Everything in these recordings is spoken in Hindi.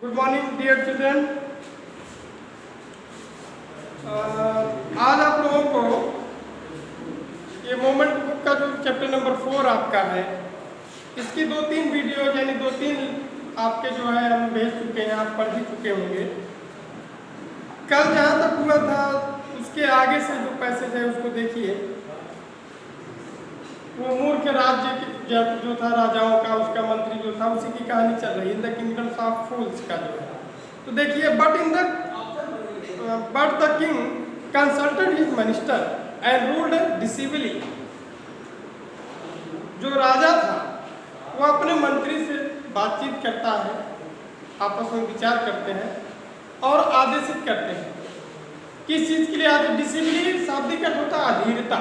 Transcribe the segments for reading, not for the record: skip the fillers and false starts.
Good morning dear children. आज आप लोगों को ये मोमेंट बुक का जो चैप्टर नंबर 4 आपका है, इसकी 2-3 वीडियो यानी 2-3 आपके जो है हम भेज चुके हैं, आप पढ़ भी चुके होंगे। कल जहाँ तक हुआ था उसके आगे से जो पैसेज है उसको देखिए। वो मूर्ख राज्य जो था राजाओं का, उसका मंत्री जो था, उसी की कहानी चल रही है, in the kingdoms of fools का जो है। तो देखिए, but the king consulted his minister and ruled decisively. जो राजा था वो अपने मंत्री से बातचीत करता है, आपस में विचार करते हैं और आदेशित करते हैं। किस चीज़ के लिए आदेश? डिसीवली शाब्दिक अर्थ होता है अधीरता,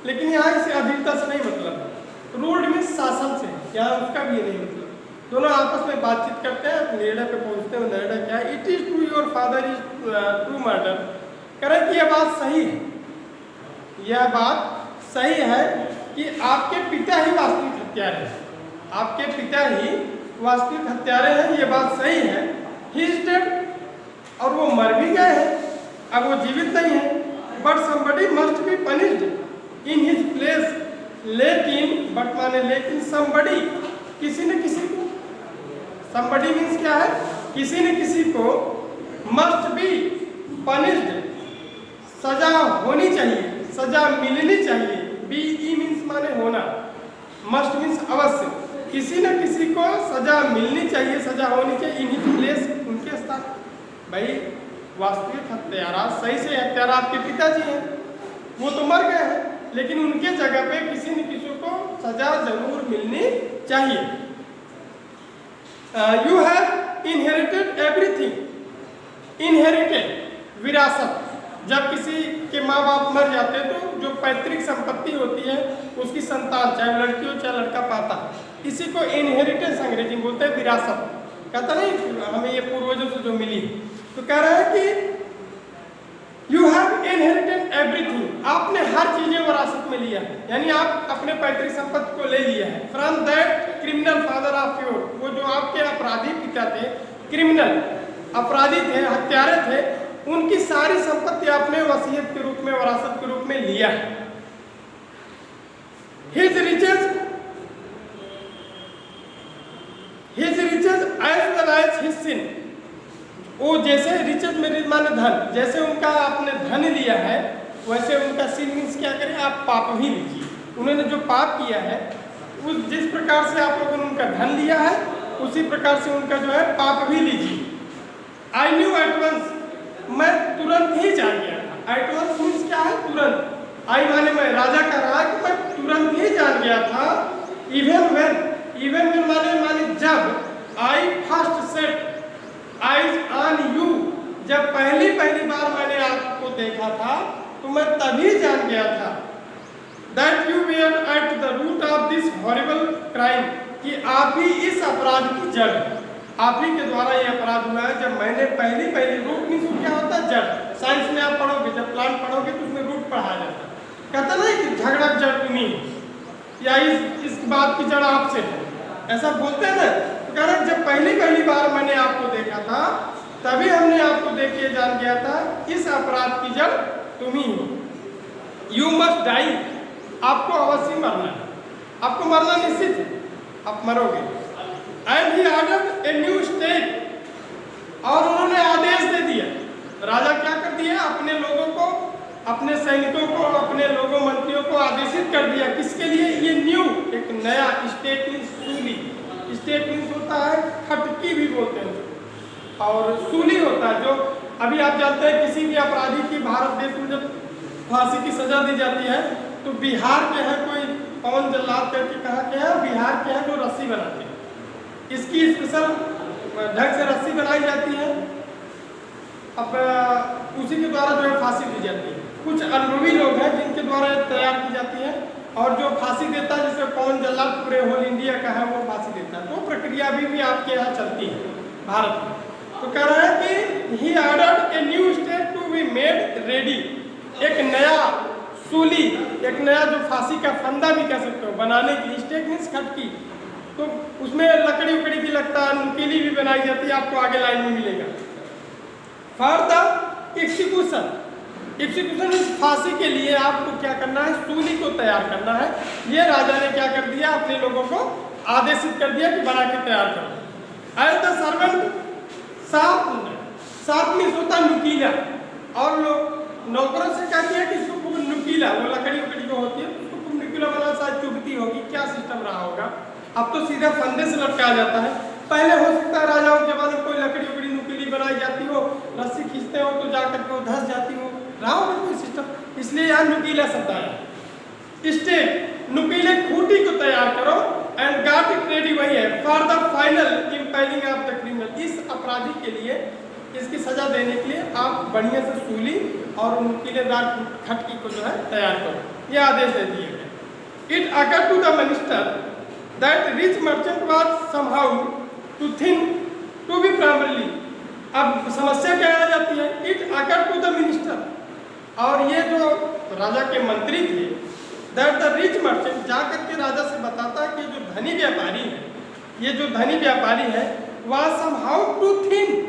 लेकिन यहाँ इसे अधीरता से नहीं मतलब है। रूल्ड मीन्स शासन से, यहाँ उसका भी नहीं मतलब। दोनों आपस में बातचीत करते हैं, निर्णय पे पहुँचते हैं। निर्णय क्या है? It is to your father is to murder. करें कि यह बात सही है, यह बात सही है कि आपके पिता ही वास्तविक हत्यारे हैं, आपके पिता ही वास्तविक हत्यारे हैं, ये बात सही है। ही इज डेड, और वो मर भी गए हैं, अब वो जीवित नहीं है। But somebody must be punished in his place. लेकिन बट माने लेकिन, समबडी किसी न किसी को, समबडी मीन्स क्या है? किसी न किसी को मस्ट बी पनिश्ड, सजा होनी चाहिए, सजा मिलनी चाहिए। बी ई मीन्स माने होना, मस्ट मीन्स अवश्य। किसी न किसी को सजा मिलनी चाहिए, सजा होनी चाहिए। इन हिज प्लेस, उनके स्थान। भाई वास्तविक हत्यारा, सही से हत्यारा आपके पिताजी हैं, वो तो मर गए हैं, लेकिन उनके जगह पे किसी न किसी को सजा जरूर मिलनी चाहिए। You have inherited everything. Inherited विरासत, जब किसी के माँ बाप मर जाते हैं तो जो पैतृक संपत्ति होती है उसकी संतान, चाहे लड़की हो चाहे लड़का, पाता है। इसी को इनहेरिटेंस अंग्रेजी में बोलते हैं, विरासत। कहता नहीं हमें ये पूर्वजों से जो मिली। तो कह रहा है कि यू हैव इनहेरिटेड एवरीथिंग, आपने हर चीजें विरासत में लिया है, यानी आप अपने पैतृक संपत्ति को ले लिया है। From that criminal father of your, वो जो आपके अपराधी पिता थे, क्रिमिनल अपराधी थे, हत्यारे थे, उनकी सारी संपत्ति आपने वसीयत के रूप में, विरासत के रूप में लिया है। His riches as well as his sin. वो जैसे रिचेज में माने धन, जैसे उनका आपने धन लिया है, वैसे उनका सिन मीन्स क्या करें? आप पाप भी लीजिए। उन्होंने जो पाप किया है, उस जिस प्रकार से आप लोगों ने उनका धन लिया है, उसी प्रकार से उनका जो है पाप भी लीजिए। आई न्यू एट वंस, मैं तुरंत ही जान गया था। एट वंस मीन्स क्या है? तुरंत। आई माने मैं, राजा कह रहा है कि मैं तुरंत ही जान गया था। इवन वेन माने जब, I first set eyes on you, जब पहली बार मैंने आपको देखा था तो मैं तभी जान गया था। That you were at the root of this horrible crime, कि आप ही इस अपराध की जड़, आप ही के द्वारा ये अपराध हुआ है। जब मैंने पहली रूट मीन्स क्या होता है? जड़। साइंस में आप पढ़ोगे, जब प्लांट पढ़ोगे तो उसमें रूट पढ़ाया जाता है। कहता नहीं कि झगड़ा की जड़ तुम्ही, या इस बात की जड़ आपसे है, ऐसा बोलते हैं ना। तो कह रहे जब पहली बार मैंने आपको देखा था, तभी हमने आपको देख के जान गया था इस अपराध की जड़ तुम ही हो। यू मस्ट डाई, आपको अवश्य मरना है, आपको मरना निश्चित है, आप मरोगे। And he ordered a new state, और उन्होंने आदेश दे दिया। राजा क्या कर दिया? अपने लोगों को, अपने सैनिकों को, अपने लोगों मंत्रियों को आदेशित कर दिया। किसके लिए? ये न्यू, एक नया स्टेट मीन्स सूली। स्टेट मीन्स होता है खटकी भी बोलते हैं, और सूली होता है जो, अभी आप जानते हैं किसी भी अपराधी की भारत देश में जब फांसी की सजा दी जाती है तो बिहार के हैं कोई पवन जल्लाद करके, कहा के है बिहार के हैं जो रस्सी बनाते हैं, इसकी स्पेशल ढंग से रस्सी बनाई जाती है, अब उसी के द्वारा जो है फांसी दी जाती है। कुछ अनुभवी लोग हैं जिनके द्वारा तैयार की जाती है, और जो फांसी देता है, जैसे पवन जल्लाद पूरे होल इंडिया का है, वो फांसी देता है। तो प्रक्रिया अभी भी आपके यहाँ चलती है भारत में। तो कह रहा है कि he ordered a new state to be made ready, एक नया सूली, एक नया जो फांसी का फंदा भी कह सकते हो बनाने की। स्टेट मीन्स खटकी, तो उसमें लकड़ी उकड़ी भी लगता है, नुकीली भी बनाई जाती है, आपको आगे लाइन में मिलेगा। फॉर द एग्जीक्यूशन, एग्जीक्यूशन इस फांसी के लिए आपको क्या करना है, सूली को तैयार करना है। ये राजा ने क्या कर दिया, अपने लोगों को आदेशित कर दिया कि बना के तैयार करो। एज द सर्वेंट साफ मीन्स होता है नुकीला, और लोग नौकरों से क्या किया कि इसको खूब नुकीला, वो लकड़ी उकड़ी जो होती है उसको खूब नुकीला बना, शायद चुभती होगी, क्या सिस्टम रहा होगा। अब तो सीधा फंदे से लटकाया जाता है, पहले हो सकता है राजाओं के जमाने में कोई लकड़ी उकड़ी नुकीली बनाई जाती हो, रस्सी खींचते हो तो जाकर के वो धंस जाती हो, रहा होगा कोई सिस्टम, इसलिए यहाँ नुकीला शब्द आया। स्टेक, नुकीले खूंटी को तैयार करो, एंड गॉट इट रेडी, वही है, for the final impelling of the criminal, इस अपराधी के लिए, इसकी सजा देने के लिए आप बढ़िया से सूली और नुकीलेदार खटकी को जो है तैयार करो, ये आदेश दे दिए गए। It occur to the minister that rich merchant was somehow too think to be primarily, अब समस्या क्या आ जाती है, it occur to the minister, और ये जो राजा के मंत्री थे, दैट द रिच मर्चेंट जाकर के राजा से बताता है कि जो धनी व्यापारी है, ये जो धनी व्यापारी है, was somehow too thin,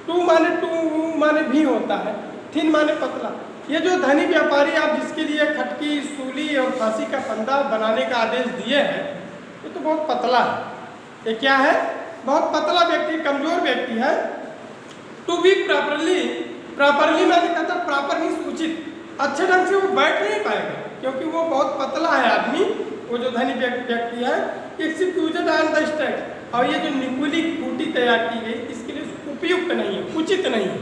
too माने भी होता है, थिन माने पतला, ये जो धनी व्यापारी आप जिसके लिए खटकी, सूली और फांसी का फंदा बनाने का आदेश दिए हैं, ये तो बहुत पतला है, ये क्या है, बहुत पतला व्यक्ति, कमजोर व्यक्ति है। टू बी प्रॉपरली मैंने कहा था, प्रॉपर मीन्स उचित, अच्छे ढंग से वो बैठ नहीं पाएगा क्योंकि वो बहुत पतला है आदमी, वो जो धनी व्यक्ति है। एक्सिक्यूटेड ऑन द स्टेट, और ये जो निकुली खूंटी तैयार की गई इसके लिए उपयुक्त नहीं है, उचित नहीं है,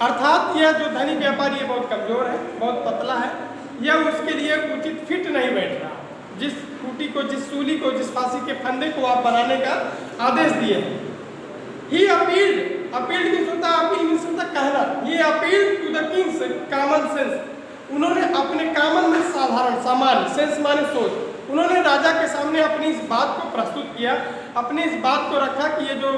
अर्थात यह जो धनी व्यापारी है बहुत कमजोर है, बहुत पतला है, यह उसके लिए उचित फिट नहीं बैठ रहा, जिस खूंटी को, जिस सूली को, जिस फांसी के फंदे को आप बनाने का आदेश दिए हैं। ही अपील्ड मीन्स होता है, अपील मीन्स होता कहना, ये appeal to the king's common sense, उन्होंने अपने कॉमन में साधारण, सामान्य, सेंस माने सोच, उन्होंने राजा के सामने अपनी इस बात को प्रस्तुत किया, अपनी इस बात को रखा कि ये जो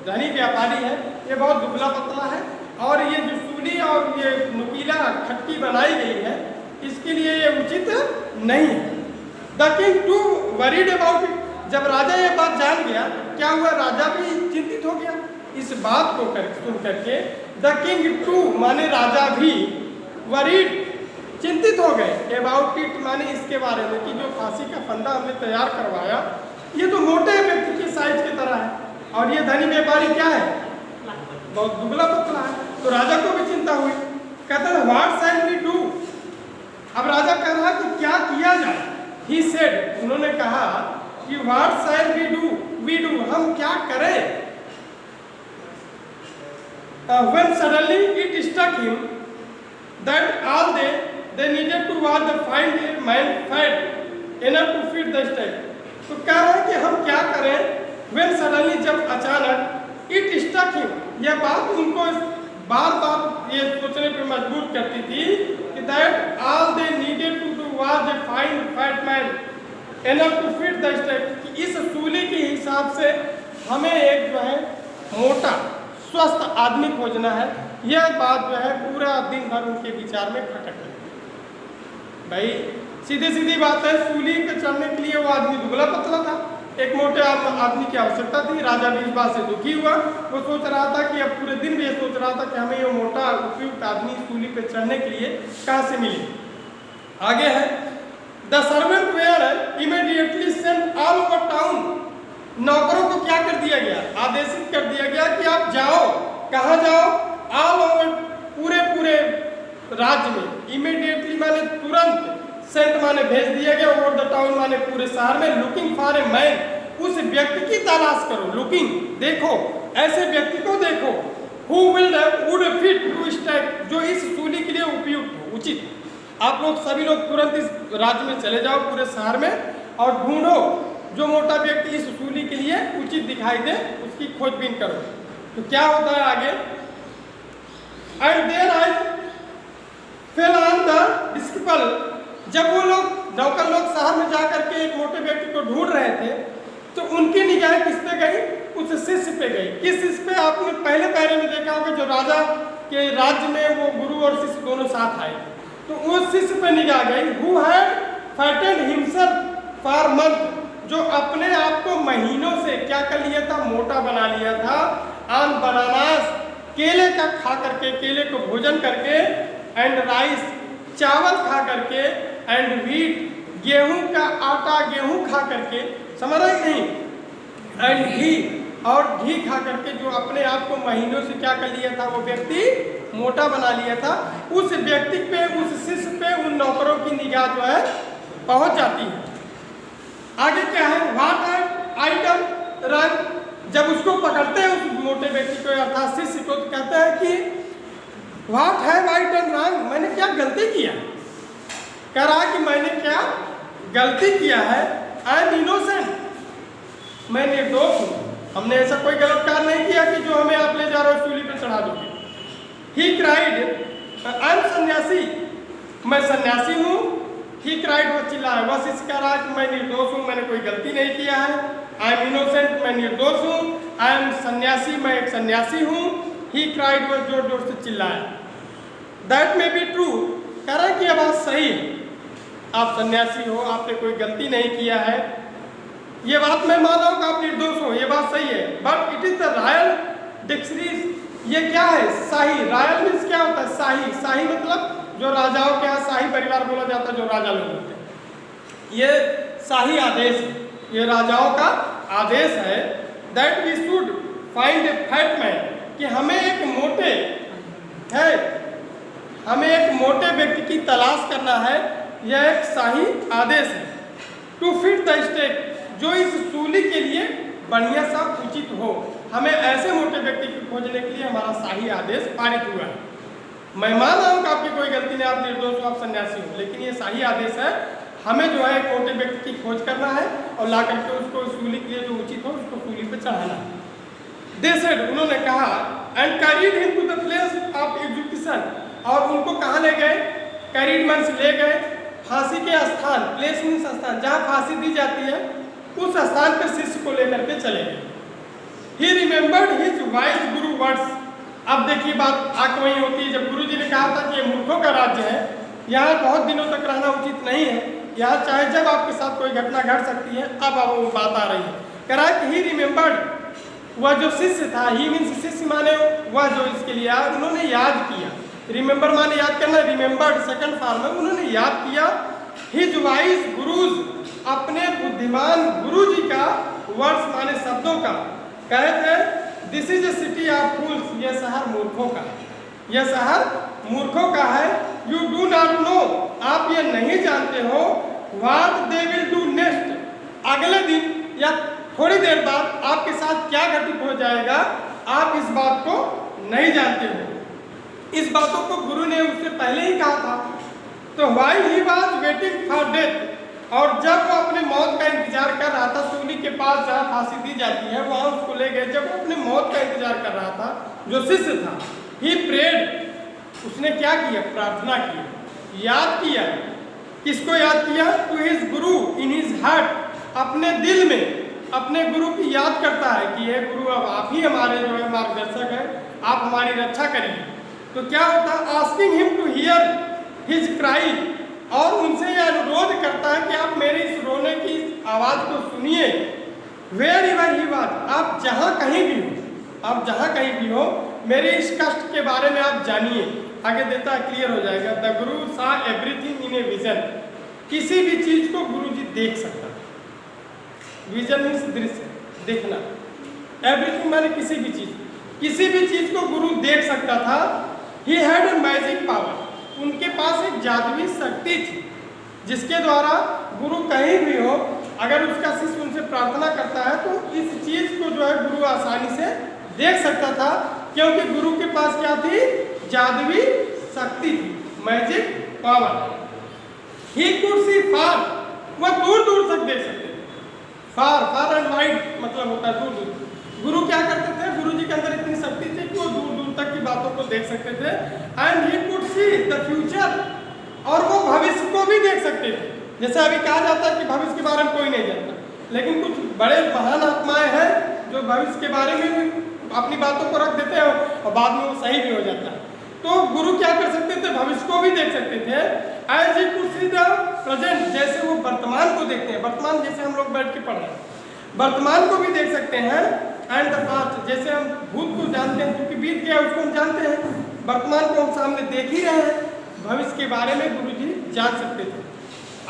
धनी व्यापारी है ये बहुत दुबला पतला है, और ये जो सूली और ये नुकीला खटकी बनाई गई है इसके लिए ये उचित नहीं है। The king to worried about it, जब राजा ये बात जान गया, क्या हुआ, राजा भी चिंतित हो गया इस बात को सुन करके। द किंग टू माने राजा भी, वरीड चिंतित हो गए, अबाउट इट माने इसके बारे में कि जो फांसी का फंदा हमने तैयार करवाया ये तो मोटे व्यक्ति के साइज की तरह है, और ये धनी व्यापारी क्या है, बहुत दुबला पतला है। तो राजा को भी चिंता हुई, कहता है व्हाट शैल वी डू, अब राजा कह रहा कि क्या किया जाए। ही सेड, उन्होंने कहा कि व्हाट शैल वी डू, हम क्या करें। When suddenly it struck him that all they needed to was to find a man fat enough to feed the stag, तो कह रहे हैं कि हम क्या करें। When suddenly, जब अचानक, it struck him, यह बात उनको बार बार ये सोचने पर मजबूर करती थी कि that all they needed to do was to find fat man enough to feed the stag, कि इस सूली के हिसाब से हमें एक जो है मोटा स्वस्थ आदमी खोजना है। यह बात जो है पूरा दिन भर उनके विचार में खटक रही। भाई सीधी सीधी बात है, सूली पे चढ़ने के लिए वो आदमी दुबला पतला था, एक मोटे आदमी की आवश्यकता थी। राजा भी इस बात से दुखी हुआ, वो सोच रहा था कि अब पूरे दिन भी ये सोच रहा था कि हमें ये मोटा उपयुक्त आदमी सूली पे चढ़ने के लिए कहाँ से मिले। आगे है, the servant were immediately sent all over town, नौकरों को क्या कर दिया गया, आदेशित कर दिया गया कि आप जाओ, कहाँ जाओ, ऑल ओवर, पूरे पूरे राज्य में, इमीडिएटली माने तुरंत, सेंट माने भेज दिया गया, ओवर द टाउन माने पूरे शहर में, लुकिंग फॉर ए मैन, उस व्यक्ति की तलाश करो, लुकिंग देखो, ऐसे व्यक्ति को देखो, who would fit to stake, जो इस सूली के लिए उपयुक्त हो, उचित। आप लोग सभी लोग तुरंत इस राज्य में चले जाओ, पूरे शहर में, और ढूंढो जो मोटा व्यक्ति इस सूली के लिए उचित दिखाई दे, उसकी खोजबीन करो। तो क्या होता है आगे, and there I fell on the disciple, जब वो लोग नौकर लोग शहर में जाकर के एक मोटे व्यक्ति को ढूंढ रहे थे, तो उनकी निगाह किस पे गई, उस शिष्य पे गई। किस शिष्य पे, आपने पहले पैरे में देखा होगा, जो राजा के राज्य में वो गुरु और शिष्य दोनों साथ आए थे, तो उस शिष्य पे निगाह गई। Who had fattened himself for month, जो अपने आप को महीनों से क्या कर लिया था, मोटा बना लिया था, ऑन बनानास, केले का खा करके, केले को भोजन करके, एंड राइस, चावल खा करके, एंड व्हीट, गेहूं का आटा, गेहूं खा करके, समझ रहे नहीं, एंड घी, और घी खा करके जो अपने आप को महीनों से क्या कर लिया था, वो व्यक्ति मोटा बना लिया था, उस व्यक्ति पे, उस शिष्य पे उन नौकरों की निगाह जो है पहुंच जाती है। आगे क्या है, व्हाट हैव आई डन रंग, जब उसको पकड़ते हैं उस मोटे व्यक्ति को अर्थात शिष्य को, तो कहता है कि व्हाट हैव आई डन रंग, मैंने क्या गलती किया, कह रहा कि मैंने क्या गलती किया है, आई एम इनोसेंट, मैं निर्दोष हूँ, हमने ऐसा कोई गलत कार्य नहीं किया कि जो हमें आप ले जा रहे हो सूली पे चढ़ा दोगे। ही क्राइड, आई एम सन्यासी, मैं सन्यासी हूँ। ही क्राइड, वो चिल्लाया, वह शिष्य कह रहा है कि मैं निर्दोष हूँ, मैंने कोई गलती नहीं किया है। आई एम इनोसेंट, मैं निर्दोष हूँ। आई एम सन्यासी, मैं एक सन्यासी हूँ। ही क्राइड, वह जोर जोर से चिल्लाया। दैट मे बी ट्रू, कह रहा है कि यह बात सही है, आप सन्यासी हो, आपने कोई गलती नहीं किया है, ये बात मैं मान रहा हूँ कि आप निर्दोष हो, ये बात सही है, but it is the royal dictionary, ये क्या है, शाही, रॉयल मीन्स क्या होता है, शाही, शाही मतलब जो राजाओं के यहाँ शाही परिवार बोला जाता है, जो राजा लोग होते हैं, ये शाही आदेश है, ये राजाओं का आदेश है। That we should find a fat man, कि हमें एक मोटे है, हमें एक मोटे व्यक्ति की तलाश करना है, यह एक शाही आदेश है। टू फिट द स्टेक, जो इस सूली के लिए बढ़िया सा उचित हो, हमें ऐसे मोटे व्यक्ति को खोजने के लिए हमारा शाही आदेश पारित हुआ है। मैं मान रहा हूँ कि आपकी कोई गलती नहीं, आप निर्दोष हो, आप सन्यासी हो, लेकिन ये शाही आदेश है, हमें जो है एक मोटे व्यक्ति की खोज करना है और ला करके उसको सूली के लिए जो उचित हो उसको सूली पे चढ़ाना है। दे सेड, उन्होंने कहा, and carried him to the place of execution, और उनको कहाँ ले गए, कैरीड मींस ले गए, फांसी के स्थान, प्लेस मींस स्थान, जहाँ फांसी दी जाती है उस स्थान पर शिष्य को लेकर के चले गए। ही रिमेंबर्ड हिज वाइज गुरु वर्ड्स, अब देखिए बात आके वही होती है, जब गुरु जी ने कहा था कि ये मूर्खों का राज्य है, यहाँ बहुत दिनों तक रहना उचित नहीं है, यहाँ चाहे जब आपके साथ कोई घटना घट सकती है, अब वो बात आ रही है। कह रहा है कि ही रिमेंबर्ड, वह जो शिष्य था, ही मीन्स शिष्य माने वह जो इसके लिए आया, उन्होंने याद किया, रिमेंबर माने याद करना, रिमेंबर्ड सेकंड फॉर्म में, उन्होंने याद किया, हिज वाइज गुरुज, अपने बुद्धिमान गुरु जी का, वर्ड्स माने शब्दों का, कहे थे, this is a city of fools, यह शहर मूर्खों का, यह शहर मूर्खों का है। यू डू नॉट नो, आप ये नहीं जानते हो, what they will do next, अगले दिन या थोड़ी देर बाद आपके साथ क्या घटित हो जाएगा, आप इस बात को नहीं जानते हो। इस बातों को गुरु ने उससे पहले ही कहा था। तो while he was waiting for death, और जब वो अपने मौत का इंतजार कर रहा था, सूली के पास जहाँ फांसी दी जाती है वहाँ उसको ले गए, जब वो अपने मौत का इंतजार कर रहा था, जो शिष्य था, ही प्रेड, उसने क्या किया, प्रार्थना की, याद किया, किसको याद किया, to his Guru in his heart, अपने दिल में अपने गुरु की याद करता है कि ये गुरु अब आप ही हमारे जो है मार्गदर्शक है, आप हमारी रक्षा करिए। तो क्या होता है, asking him to hear his cry, और उनसे यह अनुरोध करता है कि आप मेरे इस रोने की आवाज़ को सुनिए। वेयर एवर ही वाज, आप जहाँ कहीं भी हो, आप जहाँ कहीं भी हो, मेरे इस कष्ट के बारे में आप जानिए। आगे देता है, क्लियर हो जाएगा। द गुरु सा एवरीथिंग इन ए विजन, किसी भी चीज़ को गुरु जी देख सकता है, विजन मीन्स दृश्य, देखना, एवरीथिंग माने किसी भी चीज़, किसी भी चीज़ को गुरु देख सकता था। He had a magic power, उनके पास एक जादुई शक्ति थी, जिसके द्वारा गुरु कहीं भी हो, अगर उसका शिष्य उनसे प्रार्थना करता है तो इस चीज़ को जो है गुरु आसानी से देख सकता था, क्योंकि गुरु के पास क्या थी, जादुई शक्ति थी, magic power. He could see far, वह दूर दूर तक देख सकते थे, फार, फार एंड वाइड मतलब होता है दूर दूर। गुरु क्या करते थे, गुरु जी के अंदर इतनी शक्ति थी कि वो दूर दूर तक की बातों को देख सकते थे। And he could see the future, और वो भविष्य को भी देख सकते थे। जैसे अभी कहा जाता है कि भविष्य के बारे में कोई नहीं जानता, लेकिन कुछ बड़े महान आत्माएं हैं जो भविष्य के बारे में भी अपनी बातों को रख देते हैं और बाद में वो सही भी हो जाता है। तो गुरु क्या कर सकते थे, भविष्य को भी देख सकते थे। As he could see the present, जैसे वो वर्तमान को देखते हैं, वर्तमान जैसे हम लोग बैठ के पढ़ रहे हैं, वर्तमान को भी देख सकते हैं। एंड द पास्ट, जैसे हम भूत को जानते हैं क्योंकि बीत गया उसको हम जानते हैं, वर्तमान को हम सामने देख ही रहे हैं, भविष्य के बारे में गुरुजी जान सकते थे।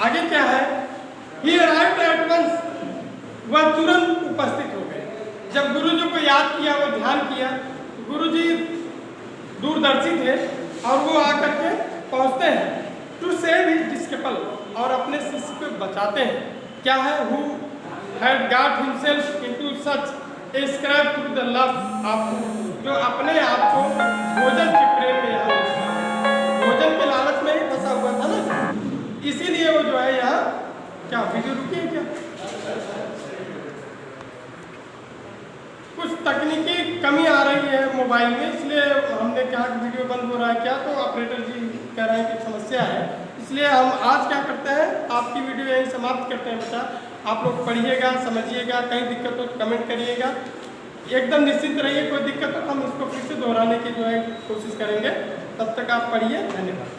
आगे क्या है, ही अराइव्ड एट वंस, वह तुरंत उपस्थित हो गए। जब गुरुजी को याद किया, वो ध्यान किया, गुरुजी दूरदर्शी थे और वो आकर के पहुंचते हैं टू सेव हिज डिस्सिपल, और अपने शिष्य को बचाते हैं। क्या है, who had got himself into such A scrap through the love of, जो अपने आप को भोजन के प्रेम में, यहाँ भोजन के लालच में ही फंसा हुआ था ना, इसीलिए वो जो है यहाँ, क्या वीडियो रुकी है क्या, कुछ तकनीकी कमी आ रही है मोबाइल में, इसलिए हमने कहा कि वीडियो बंद हो रहा है क्या, तो ऑपरेटर जी कह रहे हैं कि समस्या है, इसलिए हम आज क्या करते हैं, आपकी वीडियो यहीं समाप्त करते हैं। बेटा आप लोग पढ़िएगा, समझिएगा, कहीं दिक्कत हो तो कमेंट करिएगा, एकदम निश्चिंत रहिए, कोई दिक्कत हो तो हम इसको फिर से दोहराने की जो है कोशिश करेंगे। तब तक आप पढ़िए, धन्यवाद।